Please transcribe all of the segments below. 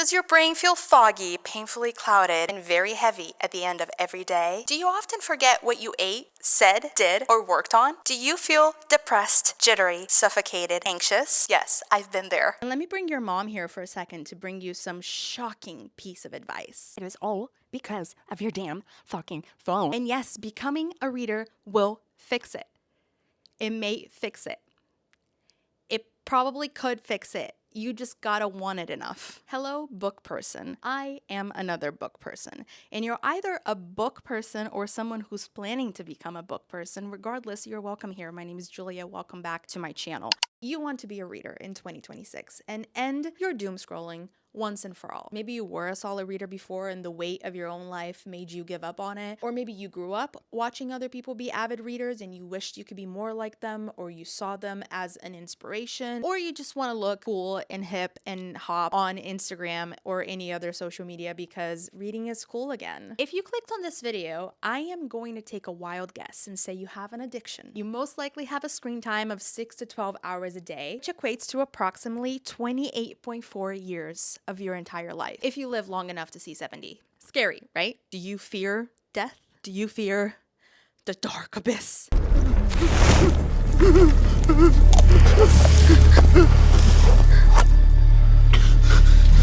Does your brain feel foggy, painfully clouded, and very heavy at the end of every day? Do you often forget what you ate, said, did, or worked on? Do you feel depressed, jittery, suffocated, anxious? Yes, I've been there. And let me bring your mom here for a second to bring you some shocking piece of advice. It is all because of your damn fucking phone. And yes, becoming a reader will fix it. It may fix it. It probably could fix it. You just gotta want it enough. Hello, book person. I am another book person. And you're either a book person or someone who's planning to become a book person. Regardless, you're welcome here. My name is Julia. Welcome back to my channel. You want to be a reader in 2026 and end your doom scrolling once and for all. Maybe you were a solid reader before and the weight of your own life made you give up on it. Or maybe you grew up watching other people be avid readers and you wished you could be more like them, or you saw them as an inspiration, or you just want to look cool and hip and hop on Instagram or any other social media because reading is cool again. If you clicked on this video, I am going to take a wild guess and say you have an addiction. You most likely have a screen time of 6 to 12 hours a day, which equates to approximately 28.4 years of your entire life, if you live long enough to see 70. Scary, right? Do you fear death? Do you fear the dark abyss?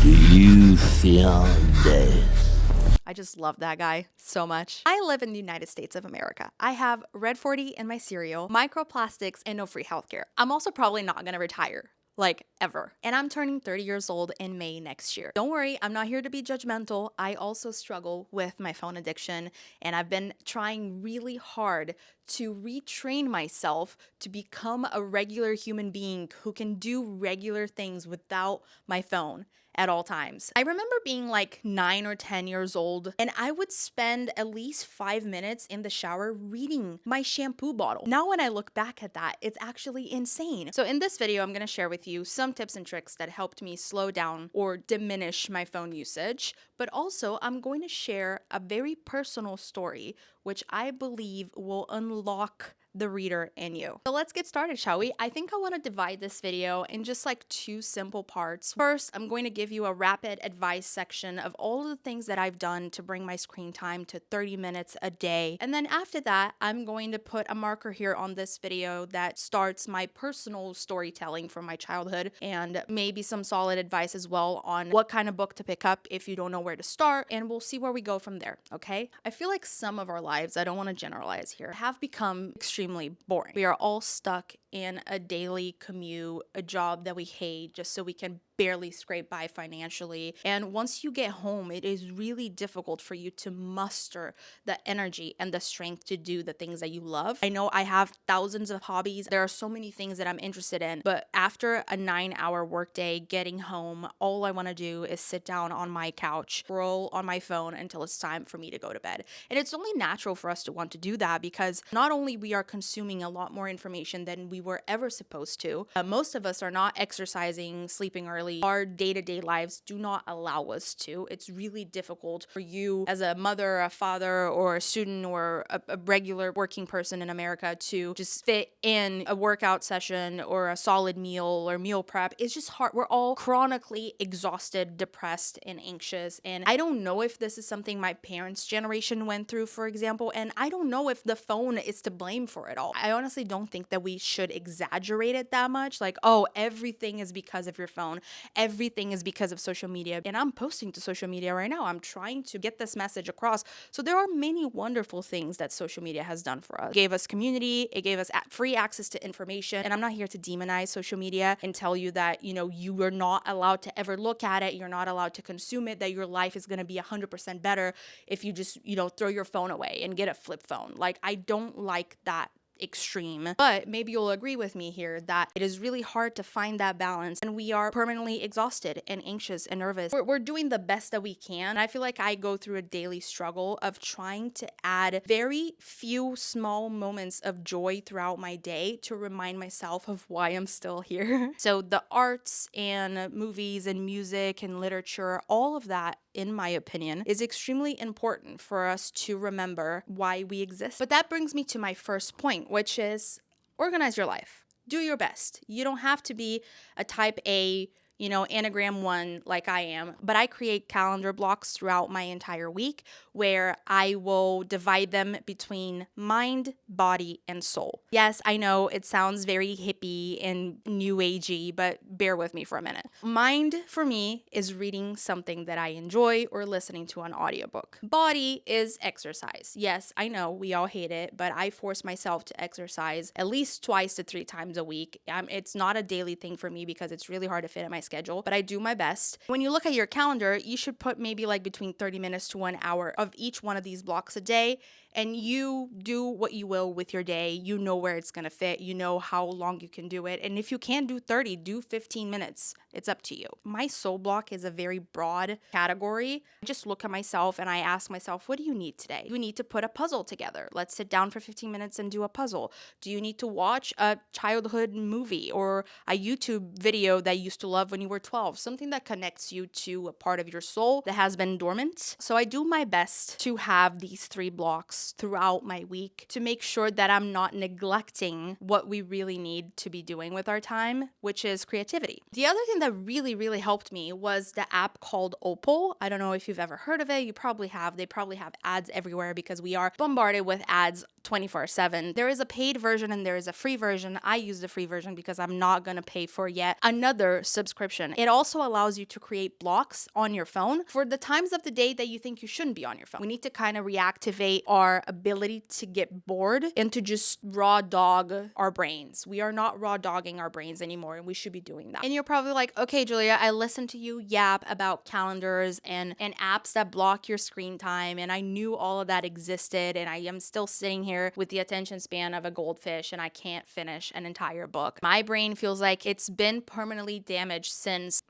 Do you feel this? I just love that guy so much. I live in the United States of America. I have Red 40 in my cereal, microplastics, and no free healthcare. I'm also probably not gonna retire. Like, ever. And I'm turning 30 years old in May next year. Don't worry, I'm not here to be judgmental. I also struggle with my phone addiction, and I've been trying really hard to retrain myself to become a regular human being who can do regular things without my phone at all times. I remember being like 9 or 10 years old, and I would spend at least 5 minutes in the shower reading my shampoo bottle. Now when I look back at that, it's actually insane. So in this video, I'm gonna share with you some tips and tricks that helped me slow down or diminish my phone usage, but also I'm going to share a very personal story which I believe will unlock the reader in you. So let's get started, shall we? I think I want to divide this video in just like 2 simple parts. First, I'm going to give you a rapid advice section of all of the things that I've done to bring my screen time to 30 minutes a day. And then after that, I'm going to put a marker here on this video that starts my personal storytelling from my childhood and maybe some solid advice as well on what kind of book to pick up if you don't know where to start, and we'll see where we go from there, okay? I feel like some of our lives, I don't want to generalize here, have become extremely boring. We are all stuck in a daily commute, a job that we hate just so we can barely scrape by financially. And once you get home, it is really difficult for you to muster the energy and the strength to do the things that you love. I know I have thousands of hobbies. There are so many things that I'm interested in, but after a 9-hour workday, getting home, all I want to do is sit down on my couch, scroll on my phone until it's time for me to go to bed. And it's only natural for us to want to do that because not only we are consuming a lot more information than we were ever supposed to, most of us are not exercising, sleeping early. Our day-to-day lives do not allow us to. It's really difficult for you as a mother, a father, or a student, or a regular working person in America to just fit in a workout session or a solid meal or meal prep. It's just hard. We're all chronically exhausted, depressed, and anxious. And I don't know if this is something my parents' generation went through, for example, and I don't know if the phone is to blame for it all. I honestly don't think that we should exaggerate it that much. Like, oh, everything is because of your phone. Everything is because of social media. And I'm posting to social media right now. I'm trying to get this message across. So there are many wonderful things that social media has done for us. It gave us community. It gave us free access to information. And I'm not here to demonize social media and tell you that, you know, you are not allowed to ever look at it. You're not allowed to consume it, that your life is going to be 100% better if you just, you know, throw your phone away and get a flip phone. Like, I don't like that extreme, but maybe you'll agree with me here that it is really hard to find that balance, and we are permanently exhausted and anxious and nervous. We're doing the best that we can. I feel like I go through a daily struggle of trying to add very few small moments of joy throughout my day to remind myself of why I'm still here. So the arts and movies and music and literature, all of that, in my opinion, is extremely important for us to remember why we exist. But that brings me to my first point, which is organize your life. Do your best. You don't have to be a type A, Enneagram 1 like I am, but I create calendar blocks throughout my entire week where I will divide them between mind, body, and soul. Yes, I know it sounds very hippie and new agey, but bear with me for a minute. Mind for me is reading something that I enjoy or listening to an audiobook. Body is exercise. Yes, I know we all hate it, but I force myself to exercise at least twice to 3 times a week. It's not a daily thing for me because it's really hard to fit in my schedule, but I do my best. When you look at your calendar, you should put maybe like between 30 minutes to 1 hour of each one of these blocks a day, and you do what you will with your day. You know where it's going to fit. You know how long you can do it. And if you can't do 30, do 15 minutes. It's up to you. My soul block is a very broad category. I just look at myself and I ask myself, what do you need today? You need to put a puzzle together. Let's sit down for 15 minutes and do a puzzle. Do you need to watch a childhood movie or a YouTube video that you used to love when you were 12? Something that connects you to a part of your soul that has been dormant. So I do my best to have these 3 blocks throughout my week to make sure that I'm not neglecting what we really need to be doing with our time, which is creativity. The other thing that really helped me was the app called Opal. I don't know if you've ever heard of it. You probably have. They probably have ads everywhere because we are bombarded with ads 24/7. There is a paid version and there is a free version. I use the free version because I'm not going to pay for yet another subscription. It also allows you to create blocks on your phone for the times of the day that you think you shouldn't be on your phone. We need to kind of reactivate our ability to get bored and to just raw dog our brains. We are not raw dogging our brains anymore, and we should be doing that. And you're probably like, okay, Julia, I listened to you yap about calendars and apps that block your screen time, and I knew all of that existed, and I am still sitting here with the attention span of a goldfish, and I can't finish an entire book. My brain feels like it's been permanently damaged since,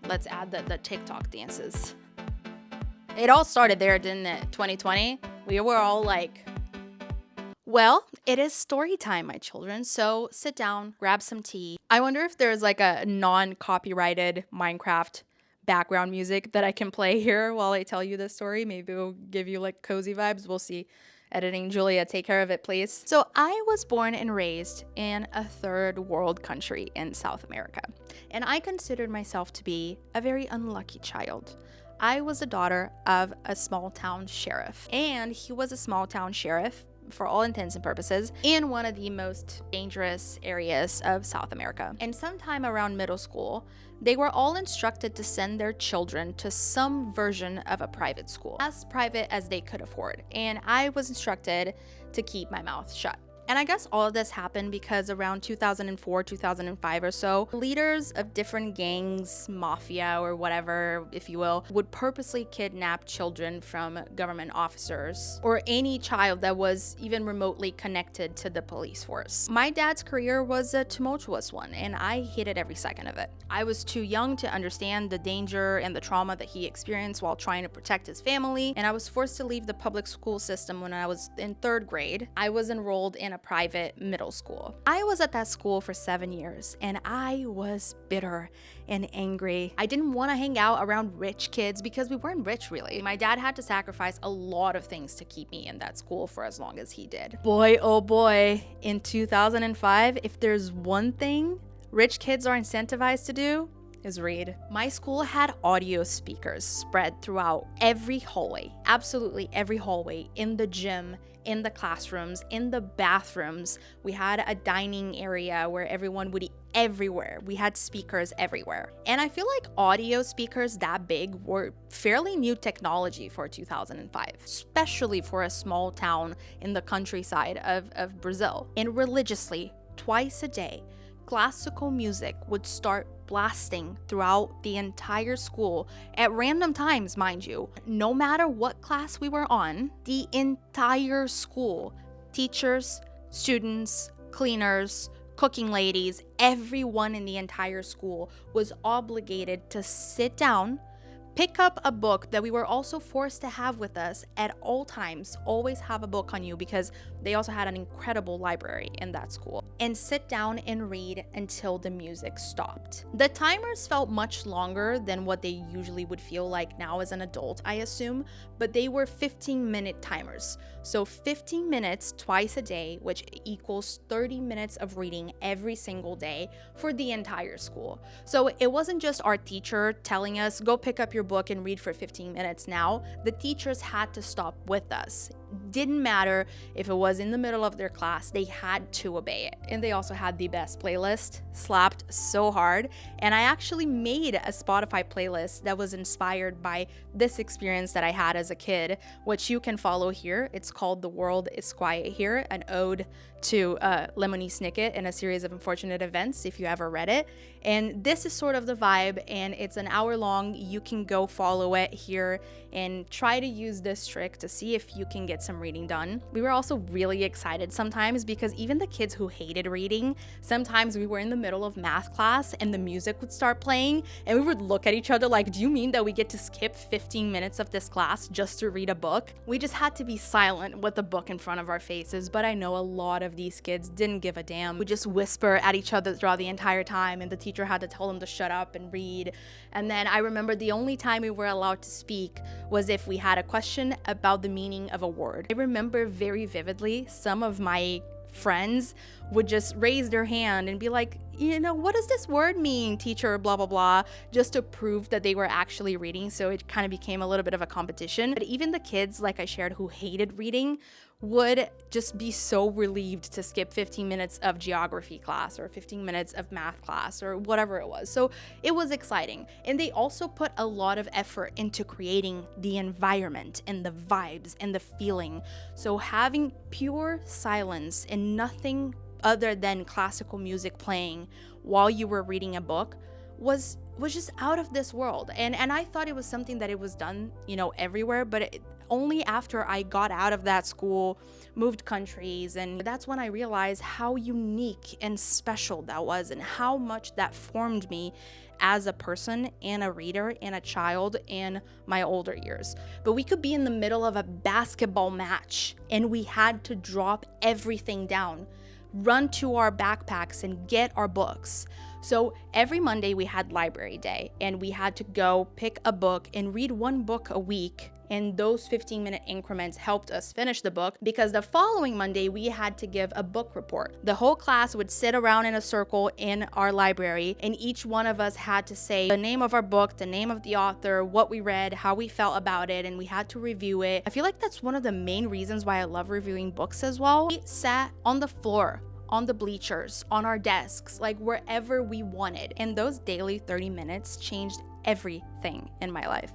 let's add the TikTok dances. It all started there, didn't it? 2020. We were all like, well, it is story time, my children. So sit down, grab some tea. I wonder if there's like a non-copyrighted Minecraft background music that I can play here while I tell you this story. Maybe it'll give you like cozy vibes. We'll see. Editing Julia, take care of it, please. So I was born and raised in a third world country in South America, and I considered myself to be a very unlucky child. I was the daughter of a small town sheriff, and he was a small town sheriff for all intents and purposes in one of the most dangerous areas of South America. And sometime around middle school, they were all instructed to send their children to some version of a private school, as private as they could afford. And I was instructed to keep my mouth shut. And I guess all of this happened because around 2004, 2005 or so, leaders of different gangs, mafia or whatever, if you will, would purposely kidnap children from government officers or any child that was even remotely connected to the police force. My dad's career was a tumultuous one, and I hated every second of it. I was too young to understand the danger and the trauma that he experienced while trying to protect his family, and I was forced to leave the public school system when I was in 3rd grade. I was enrolled in a private middle school. I was at that school for 7 years, and I was bitter and angry. I didn't want to hang out around rich kids because we weren't rich, really. My dad had to sacrifice a lot of things to keep me in that school for as long as he did. Boy, oh boy, in 2005, if there's one thing rich kids are incentivized to do, is read. My school had audio speakers spread throughout every hallway, absolutely every hallway, in the gym, in the classrooms, in the bathrooms. We had a dining area where everyone would eat everywhere. We had speakers everywhere. And I feel like audio speakers that big were fairly new technology for 2005, especially for a small town in the countryside of Brazil. And religiously, twice a day, classical music would start blasting throughout the entire school at random times, mind you. No matter what class we were on, the entire school, teachers, students, cleaners, cooking ladies, everyone in the entire school was obligated to sit down, Pick up a book that we were also forced to have with us at all times. Always have a book on you because they also had an incredible library in that school. And sit down and read until the music stopped. The timers felt much longer than what they usually would feel like now as an adult, I assume, but they were 15-minute timers. So 15 minutes twice a day, which equals 30 minutes of reading every single day for the entire school. So it wasn't just our teacher telling us, go pick up your book and read for 15 minutes now. The teachers had to stop with us. Didn't matter if it was in the middle of their class, they had to obey it. And they also had the best playlist, slapped so hard. And I actually made a Spotify playlist that was inspired by this experience that I had as a kid, which you can follow here. It's called The World is Quiet Here, an ode to Lemony Snicket and a series of unfortunate events, if you ever read it. And this is sort of the vibe, and it's an hour long. You can go follow it here and try to use this trick to see if you can get some reading done. We were also really excited sometimes because even the kids who hated reading, sometimes we were in the middle of math class and the music would start playing and we would look at each other like, do you mean that we get to skip 15 minutes of this class just to read a book? We just had to be silent with the book in front of our faces, but I know a lot of these kids didn't give a damn. We just whisper at each other throughout the entire time and the teacher had to tell them to shut up and read. And then I remember the only time we were allowed to speak was if we had a question about the meaning of a word. I remember very vividly some of my friends would just raise their hand and be like, what does this word mean, teacher, blah, blah, blah, just to prove that they were actually reading. So it kind of became a little bit of a competition. But even the kids, like I shared, who hated reading would just be so relieved to skip 15 minutes of geography class or 15 minutes of math class or whatever it was. So it was exciting. And they also put a lot of effort into creating the environment and the vibes and the feeling. So having pure silence and nothing other than classical music playing while you were reading a book was just out of this world. And I thought it was something that it was done, everywhere, but only after I got out of that school, moved countries, and that's when I realized how unique and special that was and how much that formed me as a person and a reader and a child in my older years. But we could be in the middle of a basketball match and we had to drop everything down, run to our backpacks and get our books. So every Monday we had library day and we had to go pick a book and read one book a week. And those 15-minute increments helped us finish the book because the following Monday we had to give a book report. The whole class would sit around in a circle in our library and each one of us had to say the name of our book, the name of the author, what we read, how we felt about it, and we had to review it. I feel like that's one of the main reasons why I love reviewing books as well. We sat on the floor, on the bleachers, on our desks, like wherever we wanted. And those daily 30 minutes changed everything in my life.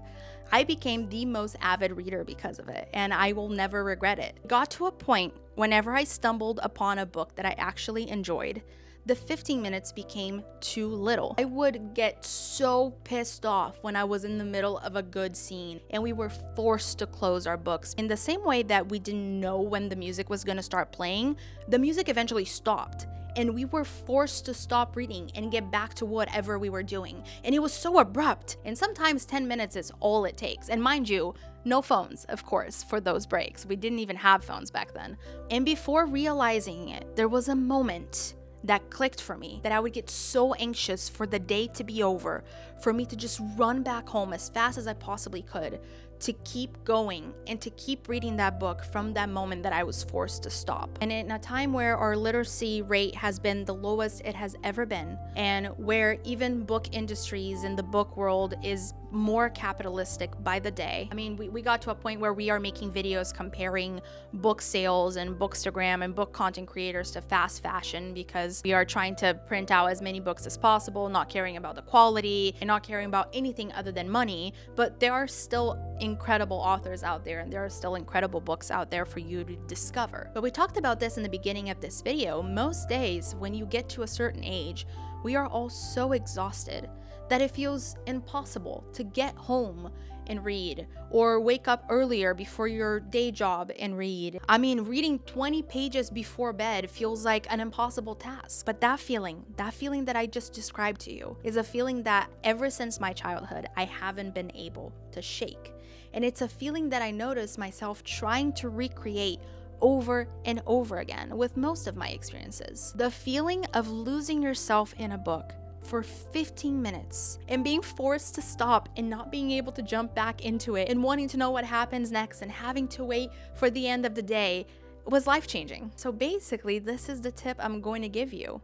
I became the most avid reader because of it, and I will never regret it. It got to a point whenever I stumbled upon a book that I actually enjoyed, the 15 minutes became too little. I would get so pissed off when I was in the middle of a good scene and we were forced to close our books. In the same way that we didn't know when the music was gonna start playing, the music eventually stopped. And we were forced to stop reading and get back to whatever we were doing. And it was so abrupt. And sometimes 10 minutes is all it takes. And mind you, no phones, of course, for those breaks. We didn't even have phones back then. And before realizing it, there was a moment that clicked for me that I would get so anxious for the day to be over, for me to just run back home as fast as I possibly could, to keep going and to keep reading that book from that moment that I was forced to stop. And in a time where our literacy rate has been the lowest it has ever been, and where even book industries in the book world is more capitalistic by the day. I mean, we got to a point where we are making videos comparing book sales and Bookstagram and book content creators to fast fashion because we are trying to print out as many books as possible, not caring about the quality and not caring about anything other than money. But there are still incredible authors out there and there are still incredible books out there for you to discover. But we talked about this in the beginning of this video. Most days when you get to a certain age, we are all so exhausted that it feels impossible to get home and read, or wake up earlier before your day job and read. I mean, reading 20 pages before bed feels like an impossible task. But that feeling that I just described to you, is a feeling that ever since my childhood, I haven't been able to shake. And it's a feeling that I notice myself trying to recreate over and over again with most of my experiences. The feeling of losing yourself in a book for 15 minutes and being forced to stop and not being able to jump back into it and wanting to know what happens next and having to wait for the end of the day was life-changing. So basically, this is the tip I'm going to give you.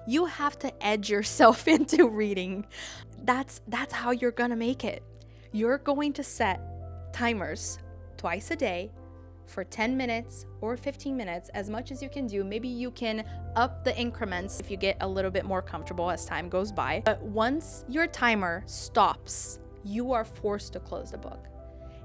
You have to edge yourself into reading. That's how you're gonna make it. You're going to set timers twice a day for 10 minutes or 15 minutes, as much as you can do. Maybe you can up the increments if you get a little bit more comfortable as time goes by. But once your timer stops, you are forced to close the book.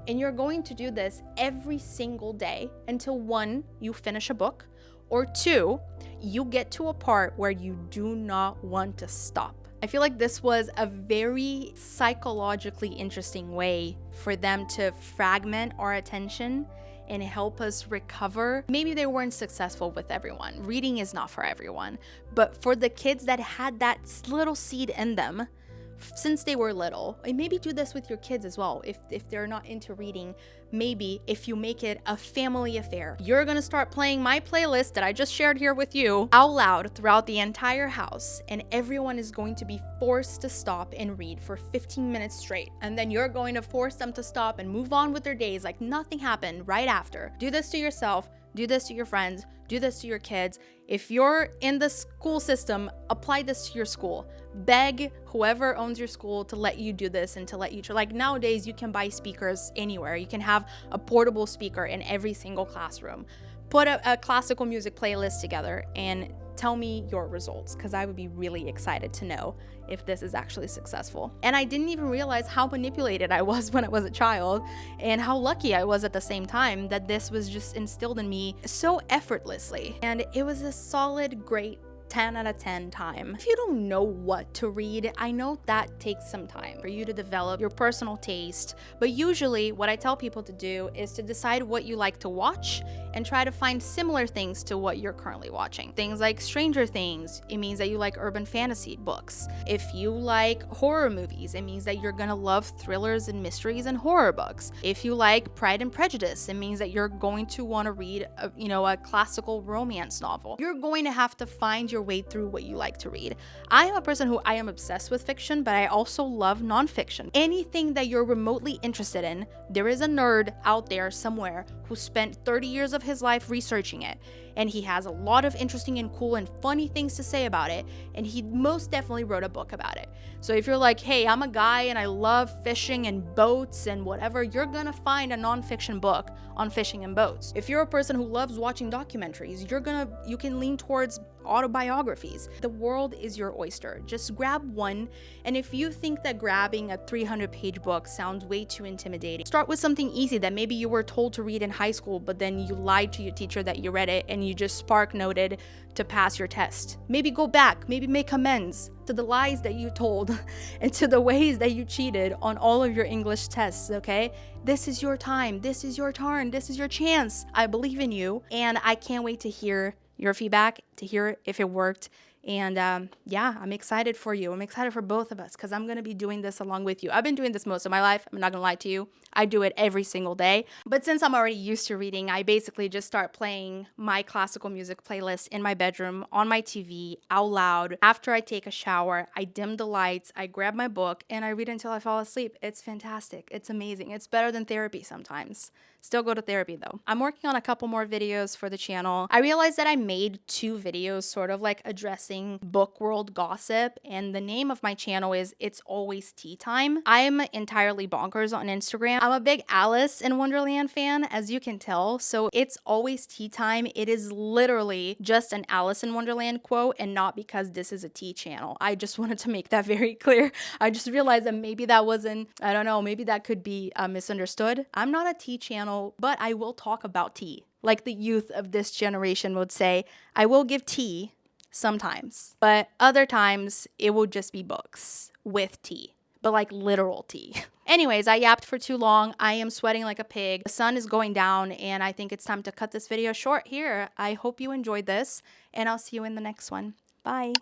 And you're going to do this every single day until 1, you finish a book, or 2, you get to a part where you do not want to stop. I feel like this was a very psychologically interesting way for them to fragment our attention and help us recover. Maybe they weren't successful with everyone. Reading is not for everyone. But for the kids that had that little seed in them since they were little, and maybe do this with your kids as well. If they're not into reading, maybe if you make it a family affair, you're gonna start playing my playlist that I just shared here with you out loud throughout the entire house, and everyone is going to be forced to stop and read for 15 minutes straight. And then you're going to force them to stop and move on with their days like nothing happened right after. Do this to yourself, do this to your friends, do this to your kids. If you're in the school system, apply this to your school. Beg whoever owns your school to let you do this and to let you like nowadays you can buy speakers anywhere. You can have a portable speaker in every single classroom. Put a classical music playlist together and tell me your results, because I would be really excited to know if this is actually successful. And I didn't even realize how manipulated I was when I was a child, and how lucky I was at the same time that this was just instilled in me so effortlessly. And it was a solid, great 10 out of 10 time. If you don't know what to read, I know that takes some time for you to develop your personal taste, but usually what I tell people to do is to decide what you like to watch and try to find similar things to what you're currently watching. Things like Stranger Things, it means that you like urban fantasy books. If you like horror movies, it means that you're gonna love thrillers and mysteries and horror books. If you like Pride and Prejudice, it means that you're going to want to read a classical romance novel. You're going to have to find your way through what you like to read. I am a person who I am obsessed with fiction, but I also love nonfiction. Anything that you're remotely interested in, there is a nerd out there somewhere who spent 30 years of his life researching it, and he has a lot of interesting and cool and funny things to say about it, and he most definitely wrote a book about it. So if you're like, hey, I'm a guy and I love fishing and boats and whatever, you're gonna find a nonfiction book on fishing and boats. If you're a person who loves watching documentaries, you can lean towards autobiographies. The world is your oyster. Just grab one, and if you think that grabbing a 300-page book sounds way too intimidating, start with something easy that maybe you were told to read in high school, but then you lied to your teacher that you read it and you just spark noted to pass your test. Maybe go back, maybe make amends to the lies that you told and to the ways that you cheated on all of your English tests, okay? This is your time, this is your turn, this is your chance. I believe in you, and I can't wait to hear your feedback, to hear if it worked. And yeah, I'm excited for you. I'm excited for both of us because I'm going to be doing this along with you. I've been doing this most of my life. I'm not going to lie to you. I do it every single day. But since I'm already used to reading, I basically just start playing my classical music playlist in my bedroom, on my TV, out loud. After I take a shower, I dim the lights, I grab my book, and I read until I fall asleep. It's fantastic. It's amazing. It's better than therapy sometimes. Still go to therapy though. I'm working on a couple more videos for the channel. I realized that I made 2 videos sort of like addressing book world gossip, and the name of my channel is It's Always Tea Time. I'm entirely bonkers on Instagram. I'm a big Alice in Wonderland fan, as you can tell, so It's Always Tea Time. It is literally just an Alice in Wonderland quote, and not because this is a tea channel. I just wanted to make that very clear. I just realized that maybe that wasn't, I don't know, maybe that could be misunderstood. I'm not a tea channel, but I will talk about tea. Like the youth of this generation would say, I will give tea sometimes. But other times, it will just be books with tea. But like literal tea. Anyways, I yapped for too long. I am sweating like a pig. The sun is going down and I think it's time to cut this video short here. I hope you enjoyed this and I'll see you in the next one. Bye.